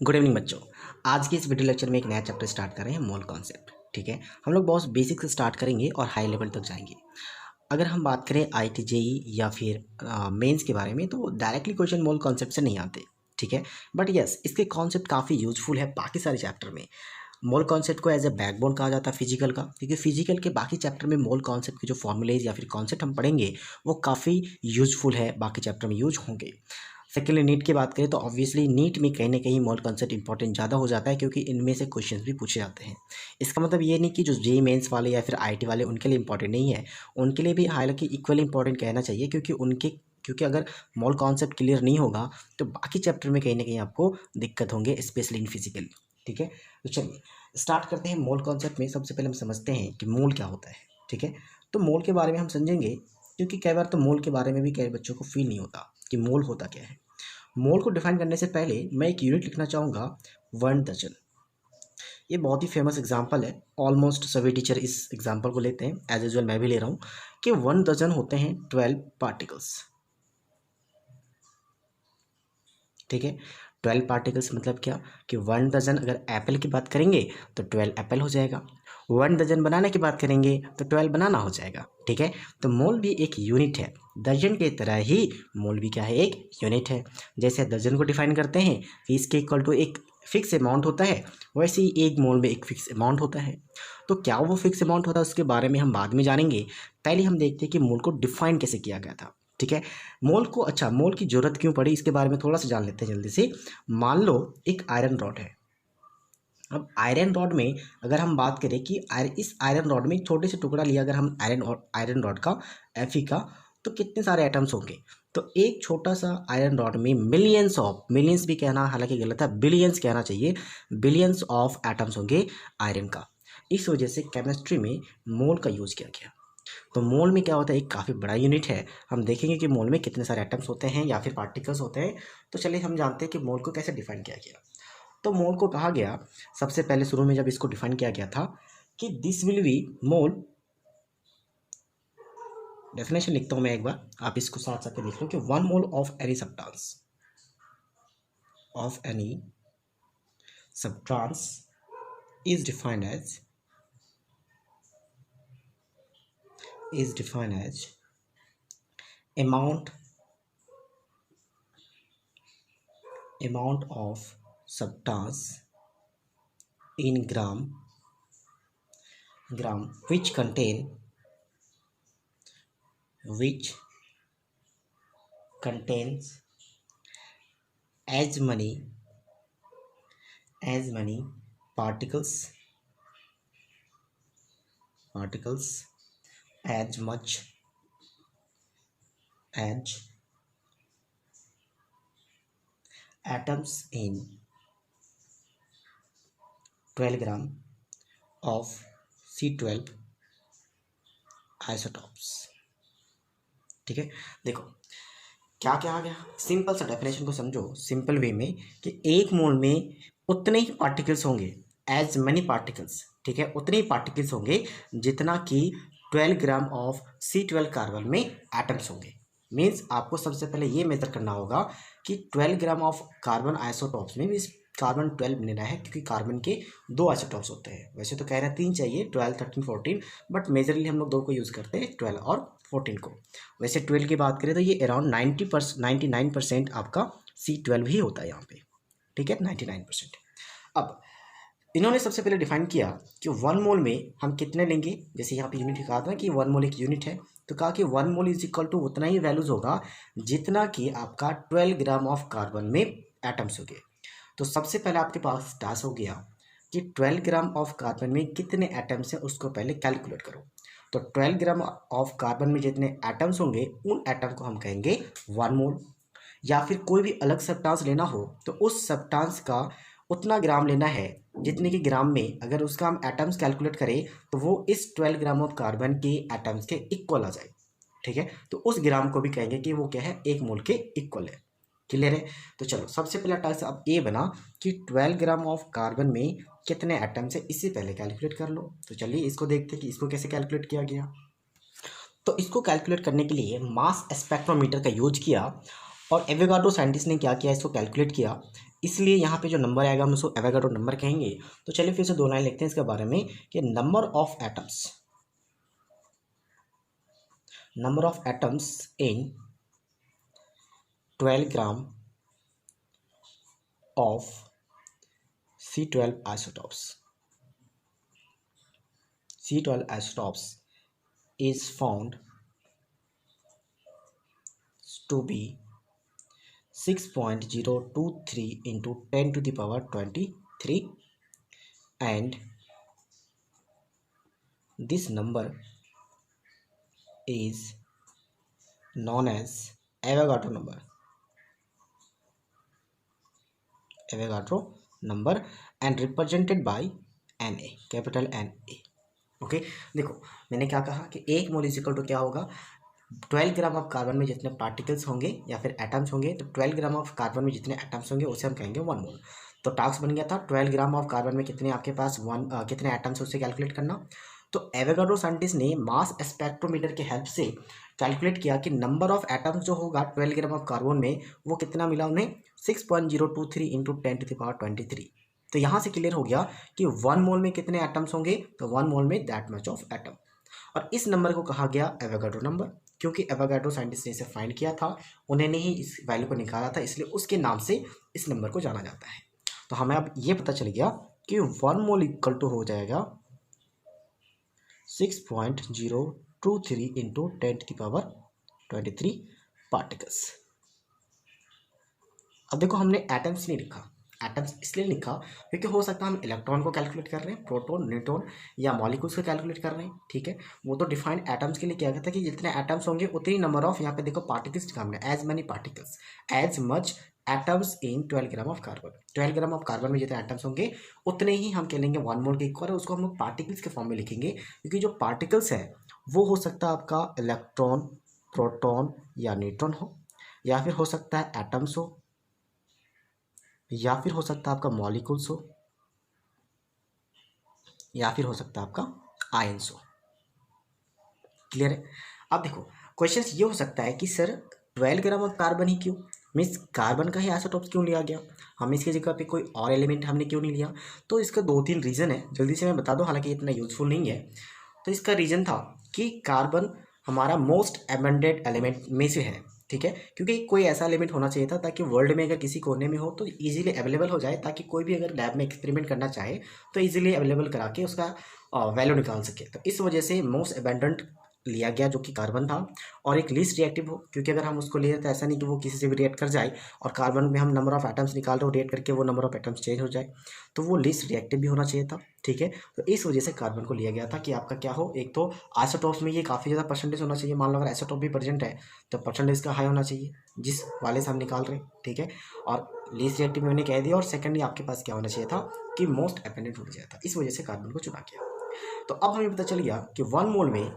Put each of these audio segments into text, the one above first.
Good evening बच्चों। आज के इस वीडियो लेक्चर में एक नया चैप्टर स्टार्ट कर रहे हैं, मोल कॉन्सेप्ट। ठीक है, हम लोग बहुत बेसिक से स्टार्ट करेंगे और हाई लेवल तक जाएंगे। अगर हम बात करें आईटी जेई या फिर मेंस के बारे में, तो डायरेक्टली क्वेश्चन मोल कॉन्सेप्ट से नहीं आते। ठीक है, बट यस, इसके कॉन्सेप्ट काफ़ी यूजफुल है बाकी सारे चैप्टर में। मोल कॉन्सेप्ट को एज ए बैकबोन कहा जाता है फिजिकल का, क्योंकि फिजिकल के बाकी चैप्टर में मोल कॉन्सेप्ट के जो फॉर्मूलेज या फिर कॉन्सेप्ट हम पढ़ेंगे वो काफ़ी यूजफुल है, बाकी चैप्टर में यूज होंगे। सेकेंडली, नीट की बात करें तो ऑब्वियसली नीट में कहीं ना कहीं मोल कॉन्सेप्ट इंपॉर्टेंट ज़्यादा हो जाता है, क्योंकि इनमें से क्वेश्चंस भी पूछे जाते हैं। इसका मतलब ये नहीं कि जो जेई मेंस वाले या फिर आईटी वाले उनके लिए इंपॉर्टेंट नहीं है, उनके लिए भी हालांकि इक्वली इंपॉर्टेंट कहना चाहिए, क्योंकि अगर मोल कॉन्सेप्ट क्लियर नहीं होगा तो बाकी चैप्टर में कहीं ना कहीं आपको दिक्कत होंगे, स्पेशली इन फिजिकल। ठीक है, तो चलिए स्टार्ट करते हैं। मोल कॉन्सेप्ट में सबसे पहले हम समझते हैं कि मोल क्या होता है। ठीक है, तो मोल के बारे में हम समझेंगे, क्योंकि कई बार तो मोल के बारे में भी कई बच्चों को फील नहीं होता कि मोल होता क्या है। मोल को डिफाइन करने से पहले मैं एक यूनिट लिखना चाहूँगा, 1 डजन। ये बहुत ही फेमस एग्जाम्पल है, ऑलमोस्ट सभी टीचर इस एग्जाम्पल को लेते हैं, एज यूजल मैं भी ले रहा हूँ कि 1 डजन होते हैं 12 पार्टिकल्स। ठीक है, 12 पार्टिकल्स मतलब क्या कि 1 डजन, अगर एप्पल की बात करेंगे तो 12 एप्पल हो जाएगा। 1 डजन बनाने की बात करेंगे तो 12 बनाना हो जाएगा। ठीक है, तो मोल भी एक यूनिट है, डजन की तरह ही मोल भी क्या है, एक यूनिट है। जैसे डजन को डिफाइन करते हैं कि इसके इक्वल टू एक फिक्स अमाउंट होता है, वैसे ही एक मोल में एक फिक्स अमाउंट होता है। तो क्या वो फिक्स अमाउंट होता है उसके बारे में हम बाद में जानेंगे, पहले हम देखते हैं कि मोल को डिफाइन कैसे किया गया था। ठीक है, मोल की जरूरत क्यों पड़ी इसके बारे में थोड़ा सा जान लेते हैं जल्दी से। मान लो एक आयरन रॉड है। अब आयरन रॉड में अगर हम बात करें कि इस आयरन रॉड में छोटे से टुकड़ा लिया अगर हम आयरन रॉड का, एफी का, तो कितने सारे एटम्स होंगे। तो एक छोटा सा आयरन रॉड में मिलियंस भी कहना हालांकि गलत है, बिलियंस कहना चाहिए, बिलियंस ऑफ एटम्स होंगे आयरन का। इस वजह से केमिस्ट्री में मोल का यूज किया गया। तो मोल में क्या होता है, एक काफ़ी बड़ा यूनिट है। हम देखेंगे कि मोल में कितने सारे एटम्स होते हैं या फिर पार्टिकल्स होते हैं। तो चलिए हम जानते हैं कि मोल को कैसे डिफाइन किया गया। तो मोल को कहा गया, सबसे पहले शुरू में जब इसको डिफाइन किया गया था कि this will be mole. Definition लिखता हूं मैं एक बार, आप इसको साथ साथ देख लो कि 1 mole of any substance is defined as amount of substance in gram which contains as many particles as much as atoms in 12 gram of C12 isotopes। ठीक है, देखो क्या क्या आ गया, सिंपल सा डेफिनेशन को समझो सिंपल वे में कि एक मोल में उतने ही पार्टिकल्स होंगे, एज मनी पार्टिकल्स। ठीक है, उतने ही पार्टिकल्स होंगे जितना कि 12 ग्राम ऑफ C12 कार्बन में एटम्स होंगे। मीन्स आपको सबसे पहले ये मेजर करना होगा कि 12 ग्राम ऑफ कार्बन आइसोटॉप्स में मीन्स कार्बन 12 लेना है, क्योंकि कार्बन के 2 आइसोटॉप्स होते हैं। वैसे तो कह रहे हैं 3 चाहिए, 12, 13, 14, बट मेजरली हम लोग 2 को यूज़ करते हैं, 12 और 14 को। वैसे 12 की बात करें तो ये अराउंड 99% आपका C12 ही होता है यहाँ पे। ठीक है, 99%। अब इन्होंने सबसे पहले डिफाइन किया कि 1 मोल में हम कितने लेंगे। जैसे यहाँ पे यूनिट कहा था कि 1 मोल एक यूनिट है, तो कहा कि 1 मोल इज इक्वल टू उतना ही वैल्यूज होगा जितना कि आपका 12 ग्राम ऑफ कार्बन में एटम्स हो गए। तो सबसे पहले आपके पास टास्क हो गया कि 12 ग्राम ऑफ कार्बन में कितने एटम्स हैं उसको पहले कैलकुलेट करो। तो 12 ग्राम ऑफ कार्बन में जितने एटम्स होंगे उन एटम को हम कहेंगे 1 मोल। या फिर कोई भी अलग सब्सटेंस लेना हो तो उस सब्सटेंस का उतना ग्राम लेना है जितने के ग्राम में अगर उसका हम एटम्स कैलकुलेट करें तो वो इस 12 ग्राम ऑफ कार्बन के एटम्स के इक्वल आ जाए। ठीक है, तो उस ग्राम को भी कहेंगे कि वो क्या है, 1 मोल के इक्वल है। क्लियर है, तो चलो सबसे पहला टास्क अब ये बना कि 12 ग्राम ऑफ कार्बन में कितने एटम्स है, इससे पहले कैलकुलेट कर लो। तो चलिए इसको देखते हैं कि इसको कैसे कैलकुलेट किया गया। तो इसको कैलकुलेट करने के लिए मास स्पेक्ट्रोमीटर का यूज किया और एवोगाड्रो साइंटिस्ट ने क्या किया, इसको कैलकुलेट किया। इसलिए यहाँ पे जो नंबर आएगा हम उसको एवोगाड्रो नंबर कहेंगे। तो चलिए फिर से 2 लाइन लिखते हैं इसके बारे में कि number of atoms in 12 gram of C12 isotopes is found to be 6.023 into 10 to the power 23, and this number is known as Avogadro number and represented by Na, capital Na। Okay देखो मैंने क्या कहा कि 1 mole is equal to क्या होगा, 12 gram of carbon में जितने particles होंगे या फिर एटम्स होंगे, तो 12 ग्राम ऑफ कार्बन में जितने एटम्स होंगे उसे हम कहेंगे 1 मोल। तो टास्क बन गया था 12 ग्राम ऑफ कार्बन में कितने आपके पास कितने एटम्स उसे कैलकुलेट करना। तो एवोगाड्रो साइंटिस्ट ने मास स्पेक्ट्रोमीटर के हेल्प से कैलकुलेट किया कि नंबर ऑफ एटम्स जो होगा 12 ग्राम ऑफ कार्बन में वो कितना मिला उन्हें, 6.023 इंटू 10 टू द पावर 23। तो यहाँ से क्लियर हो गया कि 1 मोल में कितने एटम्स होंगे, तो 1 मोल में दैट मच ऑफ एटम। और इस नंबर को कहा गया एवोगाड्रो नंबर, क्योंकि एवोगाड्रो साइंटिस्ट ने इसे फाइंड किया था, उन्होंने ही इस वैल्यू को निकाला था, इसलिए उसके नाम से इस नंबर को जाना जाता है। तो हमें अब ये पता चल गया कि 1 मोल इक्वल टू हो जाएगा 6.023 into 10 to the power 23 particles. अब देखो हमने एटम्स नहीं लिखा, एटम्स इसलिए लिखा क्योंकि हो सकता है हम इलेक्ट्रॉन को कैलकुलेट कर रहे हैं, प्रोटॉन, न्यूट्रॉन या मॉलिक्यूल्स को कैलकुलेट कर रहे हैं, ठीक है। वो तो डिफाइंड एटम्स के लिए क्या कहता है कि जितने एटम्स होंगे उतनी नंबर ऑफ, यहाँ पे देखो पार्टिकल्स का हमने as many particles, as much atoms in 12 gram of carbon. 12 gram of carbon में जितने एटम्स होंगे उतने ही हम कह लेंगे 1 मोल के इक्वल है, उसको हम लोग पार्टिकल्स के फॉर्म में लिखेंगे, क्योंकि जो पार्टिकल्स है वो हो सकता है आपका इलेक्ट्रॉन, प्रोटॉन या न्यूट्रॉन हो, या फिर हो सकता है एटम्स हो, या फिर हो सकता है आपका मॉलिक्यूल्स हो, या फिर हो सकता है आपका आयंस हो। क्लियर है। अब देखो क्वेश्चन ये हो सकता है कि सर 12 ग्राम ऑफ कार्बन ही क्यों, मीन्स कार्बन का ही आइसोटोप्स क्यों लिया गया, हम इसकी जगह पे कोई और एलिमेंट हमने क्यों नहीं लिया। तो इसका 2-3 रीज़न है, जल्दी से मैं बता दूं, हालांकि इतना यूजफुल नहीं है। तो इसका रीज़न था कि कार्बन हमारा मोस्ट एबंडेंट एलिमेंट में से है, ठीक है, क्योंकि कोई ऐसा एलिमेंट होना चाहिए था ताकि वर्ल्ड में अगर किसी कोने में हो तो इजीली अवेलेबल हो जाए, ताकि कोई भी अगर लैब में एक्सपेरिमेंट करना चाहे तो इजीली अवेलेबल करा के उसका वैल्यू निकाल सके। तो इस वजह से मोस्ट एबंडेंट लिया गया जो कि कार्बन था, और एक लीस्ट रिएक्टिव हो, क्योंकि अगर हम उसको ले तो ऐसा नहीं कि वो किसी से भी रिएक्ट कर जाए, और कार्बन में हम नंबर ऑफ एटम्स निकाल रहे हो, रिएक्ट करके वो नंबर ऑफ एटम्स चेंज हो जाए, तो वो लीस्ट रिएक्टिव भी होना चाहिए था, ठीक है। तो इस वजह से कार्बन को लिया गया था कि आपका क्या हो, एक तो आइसोटोप्स में ये काफ़ी ज़्यादा परसेंटेज होना चाहिए, मान लो अगर आइसोटोप भी प्रेजेंट है तो परसेंटेज का हाई होना चाहिए जिस वाले से हम निकाल रहे हैं, ठीक है। और लीस्ट रिएक्टिव मैंने कह दिया, और सेकेंडली आपके पास क्या होना चाहिए था कि मोस्ट एबंडेंट होना चाहिए था, इस वजह से कार्बन को चुना गया। तो अब हमें पता चल गया कि 1 मोल में,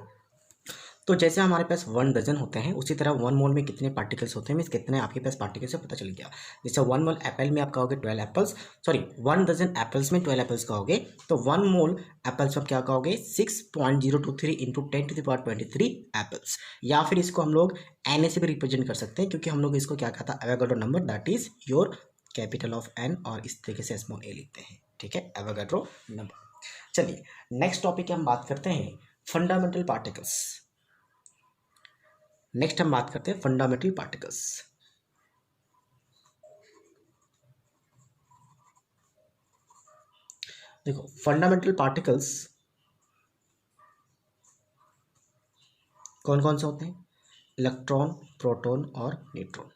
तो जैसे हमारे पास 1 डजन होते हैं उसी तरह 1 मोल में कितने पार्टिकल्स होते हैं, मीन्स कितने आपके पास पार्टिकल्स है पता चल गया। जैसे 1 मोल एप्पल में आप कहोगे 12 एप्पल्स, सॉरी 1 डजन एप्पल्स में 12 एप्पल्स कहोगे, तो 1 मोल एप्पल्स में क्या कहोगे 6.023 into 10 to the power 23 apples, या फिर इसको हम लोग एन से भी रिप्रेजेंट कर सकते हैं, क्योंकि हम लोग इसको क्या कहता है Avogadro number, that is your capital of N, और इस तरीके से स्मॉल ए लिखते हैं, ठीक है, एवोगाड्रो नंबर। चलिए नेक्स्ट टॉपिक हम बात करते हैं फंडामेंटल पार्टिकल्स। नेक्स्ट हम बात करते हैं फंडामेंटल पार्टिकल्स। देखो फंडामेंटल पार्टिकल्स कौन कौन से होते हैं, इलेक्ट्रॉन, प्रोटॉन और न्यूट्रॉन।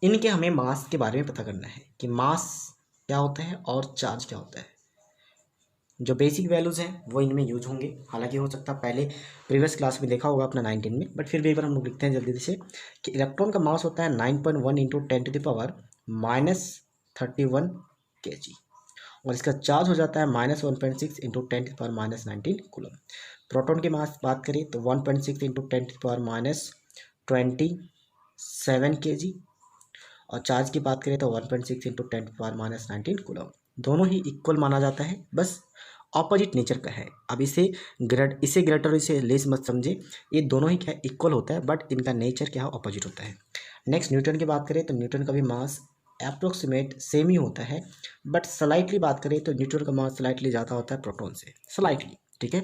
इनके हमें मास के बारे में पता करना है कि मास क्या होता है और चार्ज क्या होता है। जो बेसिक वैल्यूज़ हैं वो इनमें यूज होंगे, हालांकि हो सकता है पहले प्रीवियस क्लास में देखा होगा अपना 19 में, बट फिर भी एक बार हम लोग लिखते हैं जल्दी से कि इलेक्ट्रॉन का मास होता है 9.1 into 10 to the power -31 kg, और इसका चार्ज हो जाता है -1.6 into 10 to the power -19 coulomb. Proton के मास बात करें तो 1.6 into 10 to the power -27 kg, और चार्ज की बात करें तो 1.6 into 10 to the power -19 coulomb. दोनों ही इक्वल माना जाता है, बस ऑपोजिट नेचर का है। अब इसे ग्रेटर और इसे लेस मत समझे, ये दोनों ही क्या इक्वल होता है, बट इनका नेचर क्या है ऑपोजिट होता है। नेक्स्ट न्यूटन की बात करें तो न्यूटन का भी मास अप्रोक्सीमेट सेम ही होता है, बट स्लाइटली बात करें तो न्यूट्रॉन का मास स्लाइटली ज़्यादा होता है प्रोटॉन से, स्लाइटली, ठीक है।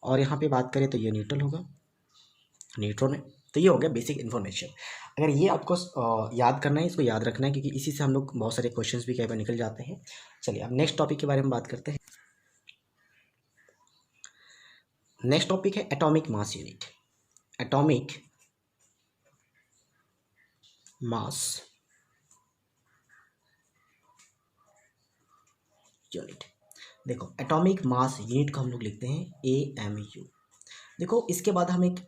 और यहाँ पे बात करें तो ये न्यूट्रल होगा, न्यूट्रॉन है। तो ये हो गया बेसिक इन्फॉर्मेशन। अगर ये आपको याद करना है, इसको याद रखना है, क्योंकि इसी से हम लोग बहुत सारे क्वेश्चंस भी कई बार निकल जाते हैं। चलिए अब नेक्स्ट टॉपिक के बारे में बात करते हैं। नेक्स्ट टॉपिक है atomic mass unit. Atomic mass unit. देखो एटॉमिक मास यूनिट को हम लोग लिखते हैं AMU। देखो इसके बाद हम एक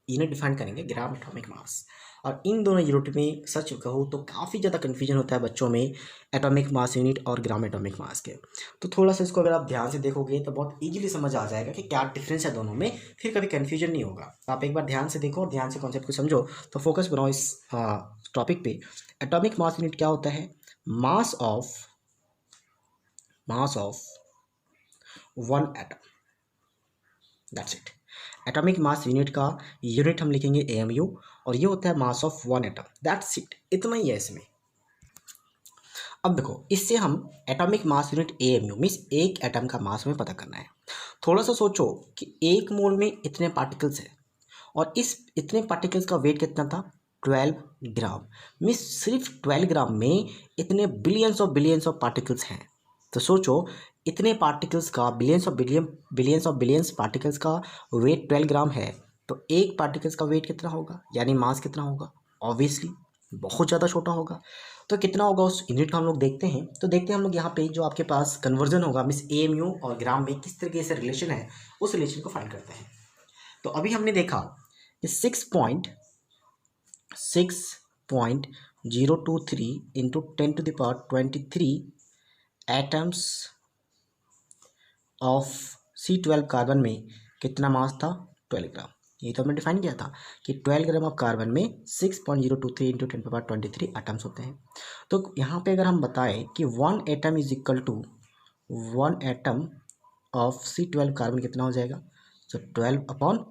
यूनिट डिफाइन करेंगे ग्राम एटॉमिक मास। और इन दोनों यूनिट में सच कहूँ तो काफ़ी ज़्यादा कन्फ्यूजन होता है बच्चों में एटॉमिक मास यूनिट और ग्राम एटॉमिक मास के। तो थोड़ा सा इसको अगर आप ध्यान से देखोगे तो बहुत इजीली समझ आ जाएगा कि क्या डिफरेंस है दोनों में, फिर कभी कन्फ्यूजन नहीं होगा। तो आप एक बार ध्यान से देखो और ध्यान से कॉन्सेप्ट को समझो, तो फोकस बनाओ इस टॉपिक पे। एटॉमिक मास यूनिट क्या होता है? Mass of one atom, that's it. Atomic mass unit का यूनिट हम लिखेंगे AMU, और ये होता है mass of one atom, that's it, इतना ही है इसमें। अब देखो इससे हम atomic mass unit AMU means एक एटम का मास हमें पता करना है। थोड़ा सा सोचो कि एक मोल में इतने पार्टिकल्स हैं, और इस इतने पार्टिकल्स का वेट कितना था? 12 ग्राम। मीन्स सिर्फ 12 ग्राम में इतने बिलियंस ऑफ पार्टिकल्स हैं। तो सोचो इतने पार्टिकल्स का बिलियंस पार्टिकल्स का वेट 12 ग्राम है, तो एक पार्टिकल्स का वेट कितना होगा, यानी मास कितना होगा? ऑब्वियसली बहुत ज़्यादा छोटा होगा। तो कितना होगा उस यूनिट का हम लोग देखते हैं। तो देखते हैं हम लोग यहाँ पे जो आपके पास कन्वर्जन होगा मीन्स AMU और ग्राम में किस तरीके से रिलेशन है, उस रिलेशन को फाइंड करते हैं। तो अभी हमने देखा कि 6.023 into 10⁻23 atoms of C12 carbon में कितना मास था? 12 ग्राम। ये तो हमने डिफाइन किया था कि 12 ग्राम ऑफ कार्बन में 6.023 इंटू 10⁻23 एटम्स होते हैं। तो यहाँ पे अगर हम बताएं कि 1 atom is equal to 1 atom of C12 carbon कितना हो जाएगा? तो 12 अपॉन,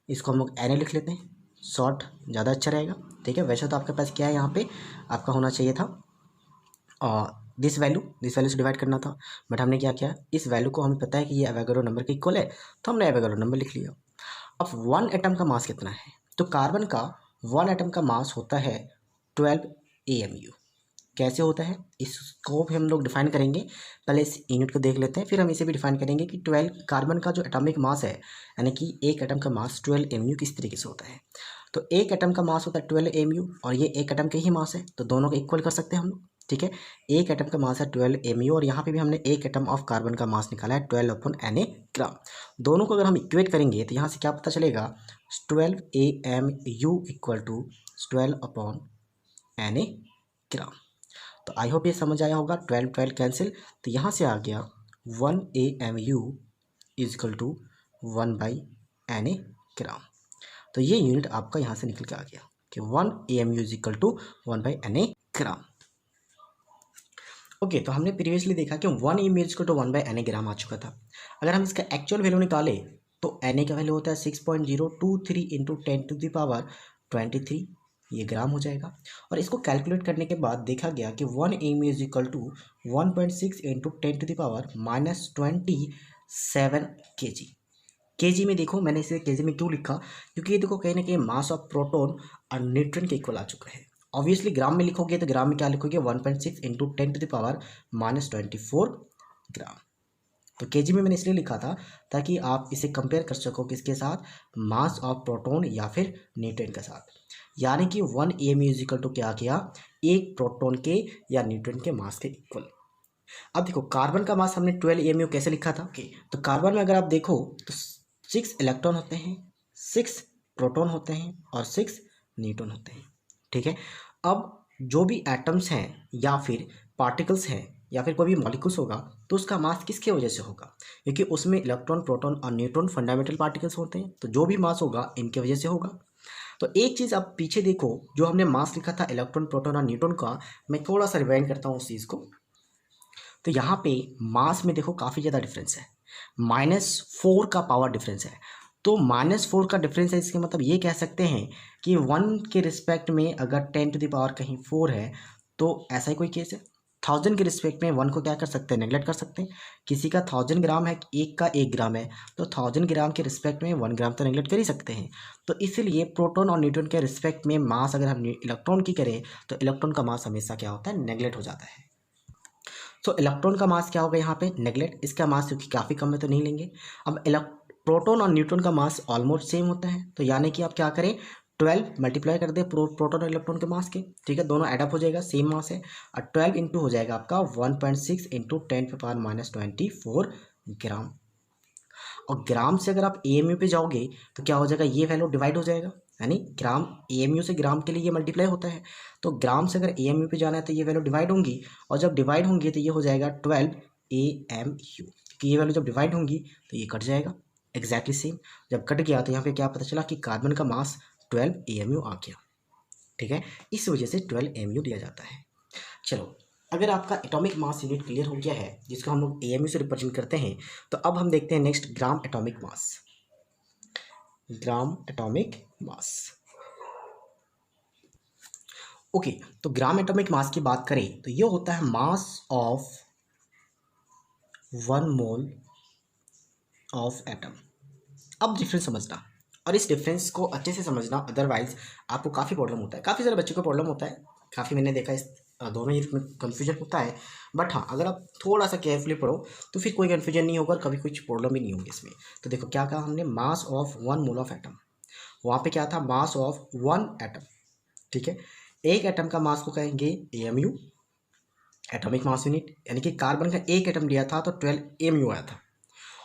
इसको हम लोग Na लिख लेते हैं, शॉर्ट ज़्यादा अच्छा रहेगा, ठीक है। वैसे तो आपके पास क्या है, यहाँ पे आपका होना चाहिए था दिस वैल्यू से डिवाइड करना था, बट हमने क्या किया, इस वैल्यू को हमें पता है कि ये एवोगाड्रो नंबर के इक्वल है, तो हमने एवोगाड्रो नंबर लिख लिया। अब 1 एटम का मास कितना है? तो कार्बन का 1 एटम का मास होता है 12 AMU। कैसे होता है इसको भी हम लोग डिफाइन करेंगे, पहले इस यूनिट को देख लेते हैं, फिर हम इसे भी डिफाइन करेंगे कि 12 कार्बन का जो एटॉमिक मास है, यानी कि एक एटम का मास 12 AMU किस तरीके से होता है। तो एक एटम का मास होता है 12 AMU, और ये एक एटम के ही मास है, तो दोनों को इक्वल कर सकते हैं हम लोग, ठीक है। एक एटम का मास है 12 AMU, और यहाँ पे भी हमने एक एटम ऑफ कार्बन का मास निकाला है 12/Na ग्राम। दोनों को अगर हम इक्वेट करेंगे तो यहाँ से क्या पता चलेगा, 12 AMU इक्वल टू 12/Na ग्राम। तो आई होप ये समझ आया होगा। 12 कैंसिल, तो यहाँ से आ गया 1 AMU is equal to 1/Na gram. तो ये यूनिट आपका यहाँ से निकल के आ गया कि 1 AMU is equal to 1/Na gram. Okay, तो हमने प्रीवियसली देखा कि 1 AMU is equal to 1/Na gram आ चुका था। अगर हम इसका एक्चुअल वैल्यू निकालें तो Na का वैल्यू होता है 6.023 इंटू 10⁻23, ये ग्राम हो जाएगा। और इसको कैलकुलेट करने के बाद देखा गया कि 1 AMU is equal to 1.6 into 10⁻⁻27 kg। KG में देखो, मैंने इसे केजी में क्यों लिखा, क्योंकि ये देखो कहीं ना कहीं मास ऑफ प्रोटॉन और न्यूट्रॉन के इक्वल आ चुका है। ऑब्वियसली ग्राम में लिखोगे तो ग्राम में क्या लिखोगे, 1.6 इंटू 10⁻⁻24 ग्राम। तो केजी में मैंने इसलिए लिखा था ताकि आप इसे कंपेयर कर सको किसके साथ, मास ऑफ प्रोटॉन या फिर न्यूट्रॉन के साथ। यानी कि 1 AMU इज इक्वल टू क्या किया, एक प्रोटॉन के या न्यूट्रॉन के मास के इक्वल। अब देखो कार्बन का मास हमने 12 AMU कैसे लिखा था, ओके। तो कार्बन में अगर आप देखो तो 6 इलेक्ट्रॉन होते हैं, 6 प्रोटॉन होते हैं और 6 न्यूट्रॉन होते हैं, ठीक है। अब जो भी एटम्स हैं या फिर पार्टिकल्स हैं या फिर कोई भी मॉलिक्यूल्स होगा, तो उसका मास किसके वजह से होगा, क्योंकि उसमें इलेक्ट्रॉन, प्रोटॉन और न्यूट्रॉन फंडामेंटल पार्टिकल्स होते हैं, तो जो भी मास होगा इनके वजह से होगा। तो एक चीज़ आप पीछे देखो, जो हमने मास लिखा था इलेक्ट्रॉन, प्रोटॉन और न्यूट्रॉन का, मैं थोड़ा सा रिवाइंड करता हूँ उस चीज़ को। तो यहाँ पे मास में देखो काफ़ी ज़्यादा डिफरेंस है, -4 का पावर डिफरेंस है। तो -4 का डिफरेंस है, इसके मतलब ये कह सकते हैं कि 1 के रिस्पेक्ट में अगर 10 टू द पावर कहीं 4 है तो ऐसा ही कोई केस है। 1000 के रिस्पेक्ट में 1 को क्या कर सकते हैं, नेगलेक्ट कर सकते हैं। किसी का 1000 ग्राम है, एक का 1 ग्राम है, तो 1000 ग्राम के रिस्पेक्ट में 1 ग्राम तो नेगलेक्ट कर ही सकते हैं। तो इसीलिए प्रोटॉन और न्यूट्रॉन के रिस्पेक्ट में मास अगर हम इलेक्ट्रॉन की करें तो इलेक्ट्रॉन का मास हमेशा क्या होता है, नेगलेक्ट हो जाता है। तो इलेक्ट्रॉन का मास क्या होगा यहाँ पे, नेगलेक्ट। इसका मास क्योंकि काफ़ी कम है तो नहीं लेंगे। अब प्रोटॉन और न्यूट्रॉन का मास ऑलमोस्ट सेम होता है, तो यानी कि आप क्या करें, 12 मल्टीप्लाई कर दे प्रोटॉन और इलेक्ट्रॉन के मास के, ठीक है, दोनों एडअप हो जाएगा, सेम मास है। और 12 इंटू हो जाएगा आपका 1.6 इंटू 10⁻⁻24 ग्राम। और ग्राम से अगर आप एएमयू पे जाओगे तो क्या हो जाएगा, ये वैल्यू डिवाइड हो जाएगा, यानी ग्राम एएमयू से ग्राम के लिए ये मल्टीप्लाई होता है। तो ग्राम से अगर एएमयू पे जाना है तो ये वैल्यू डिवाइड होंगी, और जब डिवाइड होंगी तो ये हो जाएगा 12 AMU, क्योंकि ये वैल्यू जब डिवाइड होंगी तो ये कट जाएगा एग्जैक्टली सेम। जब कट गया तो यहाँ पे क्या पता चला कि कार्बन का मास 12 AMU आ गया, ठीक है, इस वजह से 12 AMU दिया जाता है। चलो, अगर आपका एटॉमिक मास यूनिट क्लियर हो गया है जिसको हम लोग AMU से रिप्रेजेंट करते हैं, तो अब हम देखते हैं next gram atomic mass. Gram atomic mass, okay, तो ग्राम एटॉमिक मास की बात करें तो ये होता है मास ऑफ 1 मोल ऑफ एटम। अब डिफरेंस समझना, और इस डिफरेंस को अच्छे से समझना, अदरवाइज आपको काफ़ी प्रॉब्लम होता है, काफ़ी सारे बच्चों को प्रॉब्लम होता है, काफ़ी मैंने देखा इस दोनों ही में कन्फ्यूजन होता है। बट हाँ, अगर आप थोड़ा सा केयरफुली पढ़ो तो फिर कोई कन्फ्यूजन नहीं होगा और कभी कुछ प्रॉब्लम भी नहीं होगी इसमें। तो देखो क्या कहा हमने, मास ऑफ 1 मोल ऑफ एटम, वहाँ पे क्या था, मास ऑफ 1 एटम, ठीक है। एक एटम का मास को कहेंगे AMU, एटॉमिक मास यूनिट, यानी कि कार्बन का एक एटम लिया था तो 12 AMU आया था।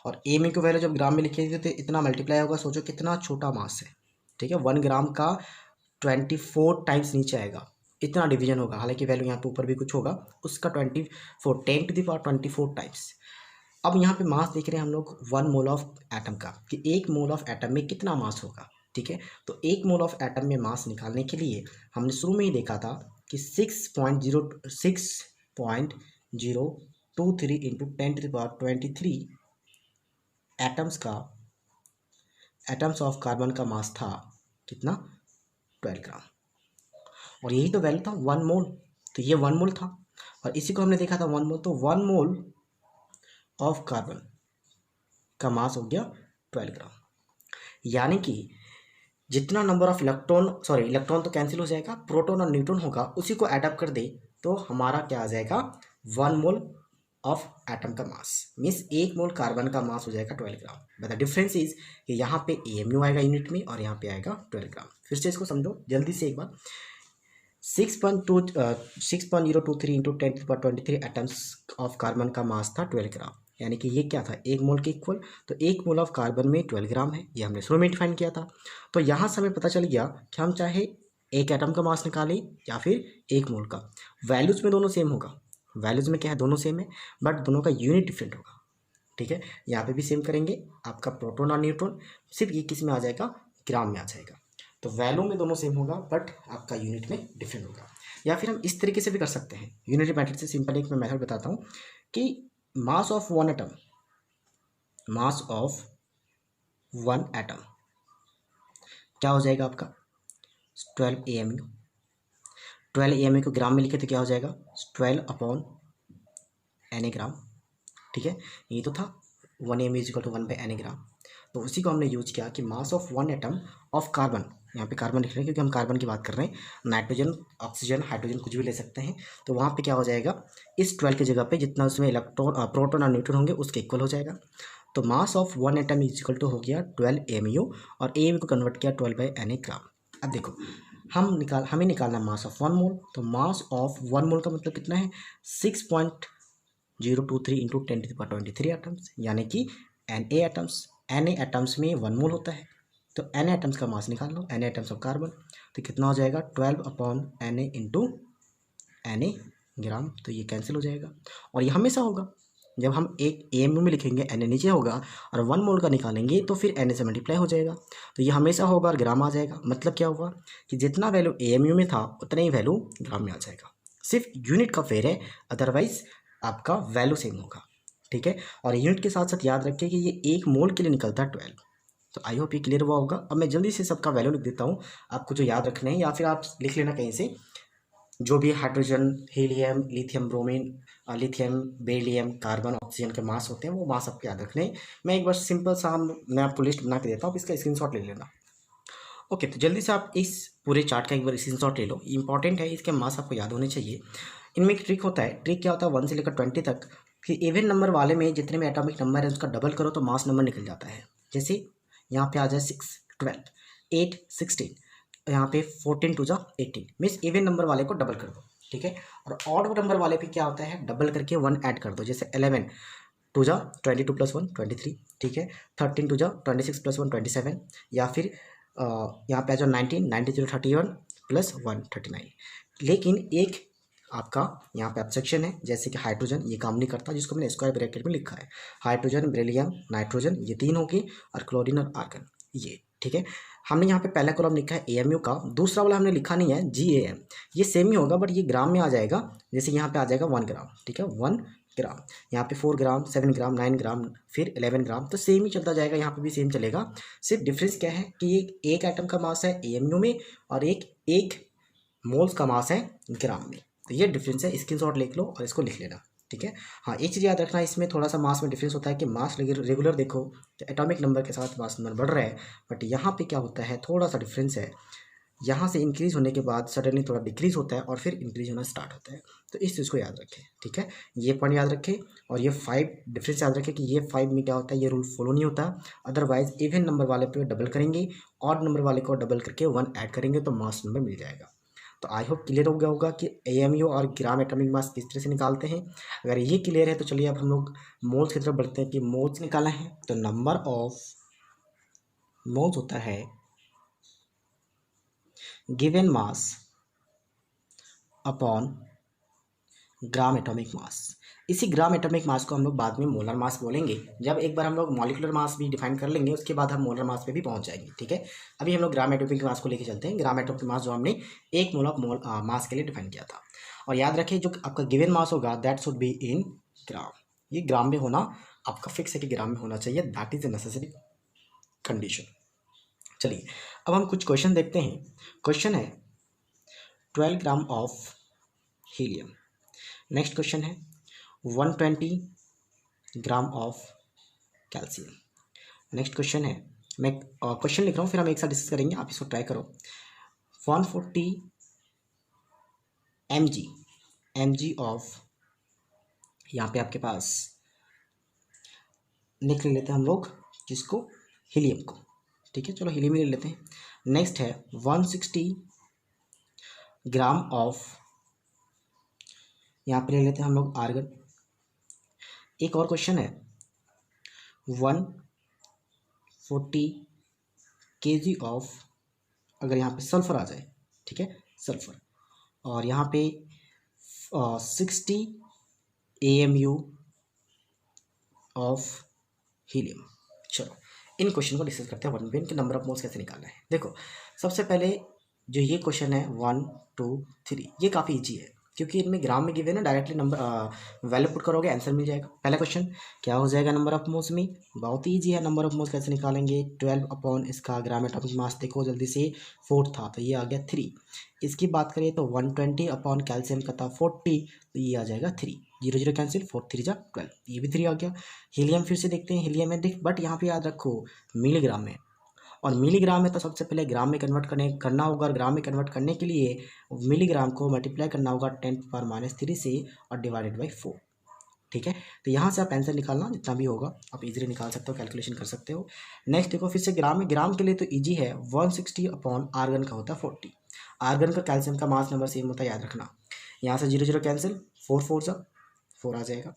और AMU की वैल्यू जब ग्राम में लिखेंगे तो इतना मल्टीप्लाई होगा, सोचो कितना छोटा मास है, ठीक है। 1 ग्राम का 24 टाइम्स नीचे आएगा, इतना डिवीजन होगा, हालांकि वैल्यू यहाँ पे ऊपर भी कुछ होगा, उसका 24 10⁻24 टाइम्स। अब यहाँ पे मास देख रहे हैं हम लोग 1 मोल ऑफ एटम का, कि 1 मोल ऑफ एटम में कितना मास होगा, ठीक है। तो 1 मोल ऑफ एटम में मास निकालने के लिए हमने शुरू में ही देखा था कि 6.023 इंटू 10⁻23 एटम्स ऑफ कार्बन का मास था कितना, 12 ग्राम। और यही तो वैल्यू था 1 मोल, तो ये 1 मोल था, और इसी को हमने देखा था 1 मोल, तो 1 मोल ऑफ कार्बन का मास हो गया 12 ग्राम। यानी कि जितना नंबर ऑफ इलेक्ट्रॉन तो कैंसिल हो जाएगा, प्रोटॉन और न्यूट्रॉन होगा, उसी को एड अप कर दे तो हमारा क्या आ जाएगा, 1 मोल ऑफ एटम का मास, मीन्स 1 मोल कार्बन का मास हो जाएगा 12 ग्राम। बट द डिफरेंस इज कि यहाँ पे AMU आएगा यूनिट में और यहाँ पे आएगा 12 ग्राम। फिर से इसको समझो जल्दी से एक बार, 6.023 इंटू 10⁻23 एटम्स ऑफ कार्बन का मास था 12 ग्राम, यानी कि ये क्या था, 1 मोल के इक्वल। तो 1 मोल ऑफ कार्बन में 12 ग्राम है, ये हमने शुरू में डिफाइन किया था। तो यहाँ से हमें पता चल गया कि हम चाहे एक एटम का मास निकालें या फिर 1 मोल का, वैल्यूज़ में दोनों सेम होगा, वैल्यूज़ में क्या है, दोनों सेम है, बट दोनों का यूनिट डिफरेंट होगा, ठीक है। यहाँ पे भी सेम करेंगे, आपका प्रोटॉन और न्यूट्रॉन, सिर्फ ये किस में आ जाएगा, ग्राम में आ जाएगा। तो वैल्यू में दोनों सेम होगा बट आपका यूनिट में डिफरेंट होगा। या फिर हम इस तरीके से भी कर सकते हैं, यूनिटरी मेथड से सिंपल एक मैं मेथड बताता हूँ कि mass of 1 atom, mass of 1 atom क्या हो जाएगा आपका, 12 AMU। 12 AMU को ग्राम में लिखे तो क्या हो जाएगा, 12/Na ग्राम, ठीक है। ये तो था 1 AMU is equal to 1/Na gram. तो उसी को हमने यूज किया कि mass of 1 atom of carbon, यहाँ पे कार्बन लिख रहे हैं क्योंकि हम कार्बन की बात कर रहे हैं, नाइट्रोजन, ऑक्सीजन, हाइड्रोजन कुछ भी ले सकते हैं। तो वहाँ पे क्या हो जाएगा, इस 12 की जगह पे जितना उसमें प्रोटॉन और न्यूट्रॉन होंगे उसके इक्वल हो जाएगा। तो mass of 1 atom is equal to हो गया 12 AMU, और AMU को कन्वर्ट किया 12/Na ग्राम। अब देखो हमें निकालना मास ऑफ 1 मोल, तो मास ऑफ 1 मोल का मतलब कितना है, 6.023 इंटू 10⁻23 एटम्स, यानी कि Na एटम्स में 1 मोल होता है। तो Na एटम्स का मास निकाल लो, Na एटम्स ऑफ कार्बन, तो कितना हो जाएगा 12/Na इंटू Na ग्राम, तो ये कैंसिल हो जाएगा। और ये हमेशा होगा, जब हम एक AMU में लिखेंगे Na नीचे होगा और 1 मोल का निकालेंगे तो फिर Na से मल्टीप्लाई हो जाएगा, तो ये हमेशा होगा और ग्राम आ जाएगा। मतलब क्या हुआ कि जितना वैल्यू AMU में था उतना ही वैल्यू ग्राम में आ जाएगा, सिर्फ यूनिट का फेर है, अदरवाइज आपका वैल्यू सेम होगा, ठीक है। और यूनिट के साथ साथ याद रखिए कि ये 1 मोल के लिए निकलता है 12। तो आई होप ये क्लियर हुआ होगा। अब मैं जल्दी से सबका वैल्यू लिख देता हूँ, आपको जो याद रखना है, या फिर आप लिख लेना कहीं से, जो भी hydrogen, helium, lithium bromine, lithium, beryllium, carbon, oxygen के मास होते हैं वो मास आपको याद रखने। मैं एक बार सिंपल सा मैं आपको लिस्ट बना के देता हूँ, इसका स्क्रीनशॉट ले लेना। ओके, तो जल्दी से आप इस पूरे चार्ट का एक बार स्क्रीनशॉट ले लो, इंपॉर्टेंट है, इसके मास आपको याद होने चाहिए। इनमें एक ट्रिक होता है, ट्रिक क्या होता है 1 से लेकर 20 तक, कि इवन नंबर वाले में जितने में एटॉमिक नंबर है उसका डबल करो तो मास नंबर निकल जाता है। जैसे यहाँ पे आ जाए 6, 12, 8, 16, यहाँ पे 14 टू जा 18, मीन्स इवन नंबर वाले को डबल कर दो, ठीक है। और ऑड नंबर वाले पे क्या होता है, डबल करके 1 ऐड कर दो। जैसे 11 टू जा 22 प्लस 1 23, ठीक है। 13 टू जा 26 प्लस 1 27, या फिर यहाँ पे आ जाओ 19, 19 टू 31 प्लस 1 39। लेकिन एक आपका यहाँ पे ऑब्जेक्शन है, जैसे कि हाइड्रोजन, ये काम नहीं करता, जिसको मैंने स्क्वायर ब्रैकेट में लिखा है। हाइड्रोजन, बेरिलियम, नाइट्रोजन, ये 3 होगी, और क्लोरीन और आर्गन, ये ठीक है। हमने यहाँ पे पहला कॉलम लिखा है AMU का, दूसरा वाला हमने लिखा नहीं है GAM, ये सेम ही होगा बट ये ग्राम में आ जाएगा। जैसे यहाँ पे आ जाएगा 1 ग्राम, ठीक है, 1 ग्राम, यहाँ पे 4 ग्राम, 7 ग्राम, 9 ग्राम, फिर 11 ग्राम, तो सेम ही चलता जाएगा, यहाँ पे भी सेम चलेगा। सिर्फ डिफरेंस क्या है कि एक एटम का मास है AMU में, और एक मोल्स का मास है ग्राम में, तो ये डिफरेंस है। स्क्रीनशॉट लिख लो और इसको लिख लेना, ठीक है। हाँ, एक चीज़ याद रखना, इसमें थोड़ा सा मास में डिफरेंस होता है कि मास रेगुलर देखो तो एटॉमिक नंबर के साथ मास नंबर बढ़ रहा है, बट यहाँ पे क्या होता है, थोड़ा सा डिफरेंस है, यहाँ से इंक्रीज होने के बाद सडनली थोड़ा डिक्रीज होता है और फिर इंक्रीज होना स्टार्ट होता है। तो इस चीज़ को याद रखें, ठीक है, ये पॉइंट याद रखें। और ये 5 डिफरेंस याद रखें कि ये 5 में क्या होता है, ये रूल फॉलो नहीं होता। अदरवाइज इवन नंबर वाले पे डबल करेंगे, ऑड नंबर वाले को डबल करके 1 ऐड करेंगे तो मास नंबर मिल जाएगा। तो आई होप क्लियर हो गया होगा कि AMU और ग्राम एटॉमिक मास किस तरह से निकालते हैं। अगर ये क्लियर है तो चलिए अब हम लोग मोल्स की तरफ बढ़ते हैं कि मोल्स निकाला है तो नंबर ऑफ मोल्स होता है given mass upon gram atomic mass. इसी ग्राम एटॉमिक मास को हम लोग बाद में मोलर मास बोलेंगे, जब एक बार हम लोग मॉलिक्यूलर मास भी डिफाइन कर लेंगे उसके बाद हम मोलर मास पे भी पहुंच जाएंगे, ठीक है। अभी हम लोग ग्राम एटॉमिक मास को लेके चलते हैं। ग्राम एटॉमिक मास जो हमने 1 मोल ऑफ मास के लिए डिफाइन किया था। और याद रखिए जो आपका गिवन मास होगा दैट शुड बी इन ग्राम, ये ग्राम में होना आपका फिक्स है कि ग्राम में होना चाहिए, that is a necessary condition. चलिए अब हम कुछ क्वेश्चन देखते हैं। क्वेश्चन है 12 gram of helium. Next question है 120 gram of calcium. Next question है, मैं क्वेश्चन लिख रहा हूँ फिर हम एक साथ डिस्कस करेंगे, आप इसको ट्राई करो। 140 mg ऑफ, यहाँ पे आपके पास लिख लेते हैं हम लोग किसको, हीलियम को, ठीक है, चलो हीलियम ही ले लेते हैं। नेक्स्ट है 160 ग्राम ऑफ, यहाँ पे ले लेते हैं हम लोग आर्गन। एक और क्वेश्चन है 140 kg ऑफ, अगर यहाँ पे सल्फर आ जाए, ठीक है, सल्फर, और यहाँ पे 60 AMU ऑफ हीलियम। चलो इन क्वेश्चन को डिस्कस करते हैं, वन बिन के नंबर ऑफ मोल्स कैसे निकालना है। देखो सबसे पहले जो ये क्वेश्चन है 1 2 3, ये काफ़ी ईजी है क्योंकि इनमें ग्राम में गिवे है ना, डायरेक्टली नंबर वैल्यू पुट करोगे आंसर मिल जाएगा। पहला क्वेश्चन क्या हो जाएगा नंबर ऑफ मोल्स में, बहुत ही ईजी है। नंबर ऑफ मोल्स कैसे निकालेंगे, 12 अपॉन इसका ग्राम एटॉमिक मास देखो जल्दी से 4 था तो ये आ गया 3। इसकी बात करें तो 120 अपॉन कैल्शियम का था 40 तो ये आ जाएगा 3, 0 0 कैंसिल, 4 3 जा 12, ये भी 3 आ गया। हीलियम फिर से देखते हैं, हीलियम में देख बट यहाँ पे याद रखो मिलीग्राम में, और मिलीग्राम में तो सबसे पहले ग्राम में कन्वर्ट करना होगा, और ग्राम में कन्वर्ट करने के लिए मिलीग्राम को मल्टीप्लाई करना होगा 10⁻³ से और डिवाइडेड बाई 4, ठीक है। तो यहाँ से आप आंसर निकालना जितना भी होगा आप इजीली निकाल सकते हो, कैलकुलेशन कर सकते हो। नेक्स्ट देखो फिर से ग्राम में, ग्राम के लिए तो ईजी है, 160 अपॉन आर्गन का होता है 40। आर्गन का कैल्शियम का मास नंबर सेम होता है, याद रखना। यहाँ से 0 0 कैंसिल, 4 4 जा 4 आ जाएगा।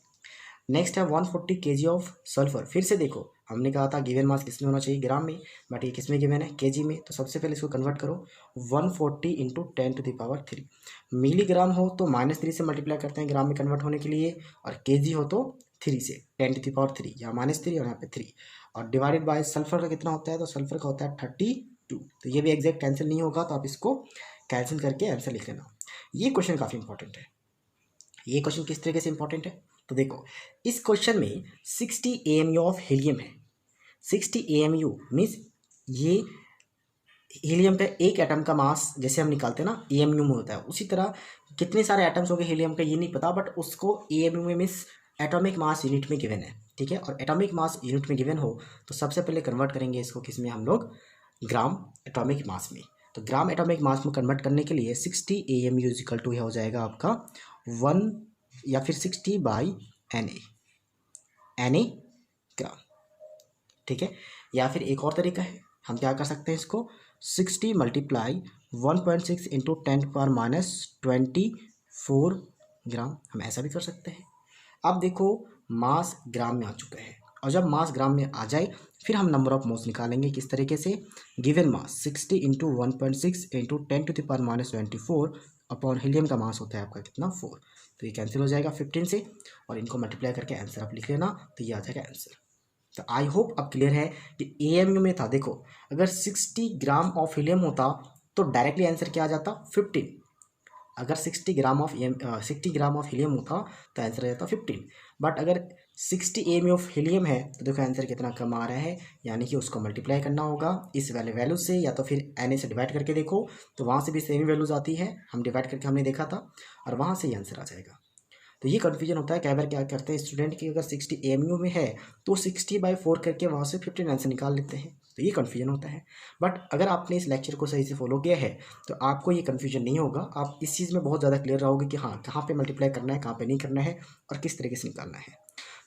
नेक्स्ट है 140 kg ऑफ सल्फर। फिर से देखो हमने कहा था गिवन मास किस में होना चाहिए, ग्राम में, बट ये किस में गिवन है, केजी में। तो सबसे पहले इसको कन्वर्ट करो, 140 इंटू 10⁻³ मिलीग्राम हो तो -3 से मल्टीप्लाई करते हैं ग्राम में कन्वर्ट होने के लिए, और केजी हो तो 3 से 10⁻³, यहाँ -3 और यहाँ पे 3, और डिवाइडेड बाय सल्फर का कितना होता है, तो सल्फर का होता है 32। तो ये भी एग्जैक्ट कैंसिल नहीं होगा, तो आप इसको कैंसिल करके आंसर लिख लेना। ये क्वेश्चन काफ़ी इंपॉर्टेंट है। ये क्वेश्चन किस तरीके से इंपॉर्टेंट है, तो देखो इस क्वेश्चन में 60 AMU ऑफ हीलियम है। 60 AMU मीन्स ये हीलियम का एक एटम का मास जैसे हम निकालते हैं ना एएमयू में होता है, उसी तरह कितने सारे एटम्स हो गए हीलियम का ये नहीं पता, बट उसको एएमयू में मीन्स एटॉमिक मास यूनिट में गिवन है, ठीक है। और एटॉमिक मास यूनिट में गिवन हो तो सबसे पहले कन्वर्ट करेंगे इसको किस में हम लोग, ग्राम एटॉमिक मास में। तो ग्राम एटॉमिक मास में कन्वर्ट करने के लिए 60 AMU इक्वल टू हो जाएगा आपका 1 या फिर 60 बाई Na ग्राम, ठीक है। या फिर एक और तरीका है, हम क्या कर सकते हैं इसको 60 मल्टीप्लाई 1.6 इंटू 10⁻24 ग्राम, हम ऐसा भी कर सकते हैं। अब देखो मास ग्राम में आ चुका है, और जब मास ग्राम में आ जाए फिर हम नंबर ऑफ मोल्स निकालेंगे किस तरीके से, given mass 60 into 1.6 into 10⁻24 upon helium का मास होता है आपका कितना 4, तो ये कैंसिल हो जाएगा 15 से, और इनको मल्टीप्लाई करके आंसर आप लिख लेना, तो ये आ जाएगा आंसर। तो आई होप अब क्लियर है कि एएमयू में था, देखो अगर 60 ग्राम ऑफ हीलियम होता तो डायरेक्टली आंसर क्या आ जाता 15, अगर 60 gram of 60 gram of helium होता तो आंसर आ जाता 15, बट अगर 60 AMU ऑफ हीलियम है तो देखो आंसर कितना कम आ रहा है, यानी कि उसको मल्टीप्लाई करना होगा इस वाले वैल्यू से, या तो फिर Na से डिवाइड करके देखो तो वहाँ से भी सेम वैल्यूज आती है, हम डिवाइड करके हमने देखा था, और वहाँ से ही आंसर आ जाएगा। तो ये कन्फ्यूजन होता है कई बार, क्या करते हैं स्टूडेंट की अगर 60 AMU में है तो 60/4 करके वहाँ से 15 आंसर निकाल लेते हैं, तो ये कन्फ्यूजन होता है। बट अगर आपने इस लेक्चर को सही से फॉलो किया है तो आपको ये कन्फ्यूजन नहीं होगा, आप इस चीज़ में बहुत ज़्यादा क्लियर रहोगे कि हाँ कहाँ पे मल्टीप्लाई करना है, कहाँ पे नहीं करना है, और किस तरीके से निकालना है।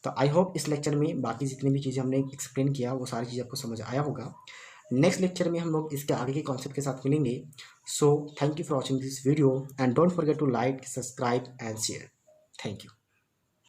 तो आई होप इस लेक्चर में बाकी जितनी भी चीज़ें हमने एक्सप्लेन किया वो सारी चीज़ें आपको समझ आया होगा। नेक्स्ट लेक्चर में हम लोग इसके आगे के कॉन्सेप्ट के साथ मिलेंगे। So thank you for watching this video and don't forget to like, subscribe and share. Thank you.